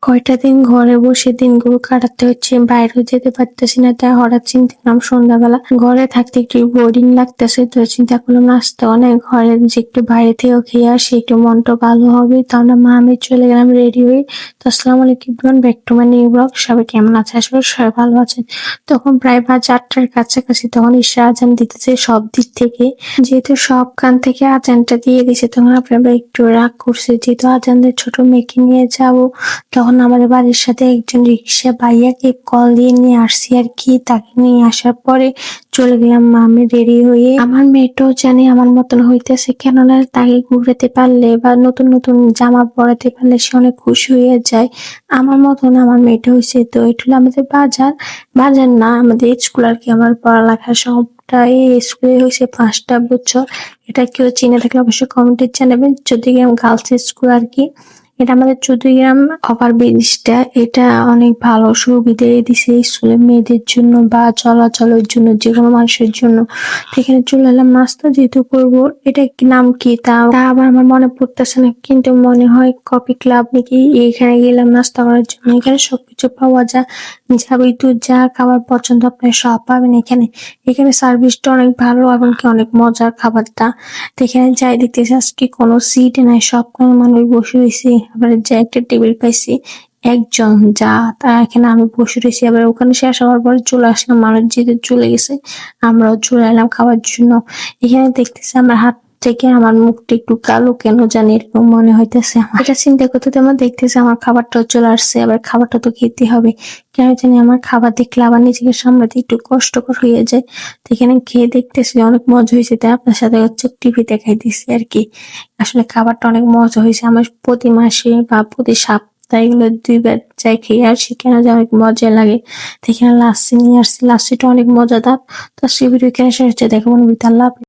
কয়টা দিন ঘরে বসে দিনগুলো কাটাতে হচ্ছে, বাইরেও যেতে পারতেছি না। তাই হঠাৎ চিন্তা করলাম সন্ধ্যাবেলা ঘরে থাকতে একটু বোরিং লাগতেছে, তো চিন্তা করলাম নাস্তা অনেক ঘরে যে একটু বাইরে থেকেও খেয়ে আসি, একটু মনটা ভালো হবে। তো আমরা মা আমি চলে গেলাম রেডি হয়ে। তো আসসালামু আলাইকুম everyone, back to my new blog. সবাই কেমন আছে? আসলে সবাই ভালো আছেন। তখন প্রায় 8টার কাছাকাছি, তখন ঈশা আজান দিতেছে সব দিক থেকে। যেহেতু সব কান থেকে আজানটা দিয়ে দিছে, তখন আপনারা একটু রাগ করছে, যেহেতু আজানদের ছোট মেয়েকে নিয়ে যাব। তখন আমাদের বাড়ির সাথে একজন রিক্সা ভাইয়াকে কল দিয়ে নিয়ে আসছি আর কি। তাকে নিয়ে আসার পরে চলে গেলাম আমি রেডি হয়ে। আমার মেয়েটাও জানে আমার মতন হইতেছে, কেননা তাকে ঘুরাতে পারলে বা নতুন নতুন জামা পরাতে পারলে সে অনেক খুশি হয়ে যায়। আমার মতন আমার মেয়েটা হয়েছে। তো এটা হলো আমাদের বাজার। বাজার না, আমাদের স্কুল আর কি। আমার পড়ালেখা সবটা এই স্কুলে হয়েছে 5টা বছর। এটা কেউ চিনে থাকলে অবশ্যই কমেন্টে জানাবেন। চৌদ্দগ্রাম গার্লস স্কুল আর কি। এটা আমাদের চৌদ্দগ্রাম ওভার ব্রিজটা। এটা অনেক ভালো সুবিধা দিছে স্কুলের মেয়েদের জন্য বা চলাচলের জন্য, যে কোনো মানুষের জন্য। তো এখানে চলে এলাম নাস্তা যেহেতু করবো। এটা কি নাম কি তা তা আবার আমার মনে পড়তেছে না, কিন্তু মনে হয় কফি ক্লাব নাকি। এখানে গেলাম নাস্তা করার জন্য। এখানে সবকিছু পাওয়া যায়, যাবি তো যা খাবার পছন্দ আপনার সব পাবেন এখানে। এখানে সার্ভিসটা অনেক ভালো এবং কি অনেক মজার খাবারটা। তো এখানে যাই দেখতেছি আজকে কোনো সিট নাই, সব কোনো মানুষ বসে রয়েছে। আবার যে একটা টেবিল পাইছি একজন, যা তা এখানে আমি বসে রয়েছি। আবার ওখানে শেষ হওয়ার পরে চলে আসলাম, মানুষ যেহেতু চলে গেছে আমরাও চলে এলাম খাওয়ার জন্য। এখানে দেখতেছি আমার হাত থেকে আমার মুখটা একটু কালো কেন জানি এরকম মনে হইতেছে। এটা চিন্তা করতে তো আমার দেখতেছি আমার খাবারটাও চলে আসছে, আবার খাবারটা তো খেতে হবে। কেন জানি আমার খাবার দেখলে আবার নিজেকে সামলাতে একটু কষ্টকর হয়ে যায়। তো এখানে খেয়ে দেখতেছি অনেক মজা হয়েছে, তাই আপনার সাথে হচ্ছে টিভি দেখাই দিচ্ছি আর কি। আসলে খাবারটা অনেক মজা হয়েছে। আমার প্রতি মাসে বা প্রতি সপ্তাহে এগুলো 2বার যাই খেয়ে আসি, কেন যে অনেক মজা লাগে। তো এখানে লাচ্ছি নিয়ে আসছি, লাচ্ছিটা অনেক মজাদার। তো আজকে ভিডিও এখানে শেষ হচ্ছে, দেখো মনে আল্লাহ হাফেজ।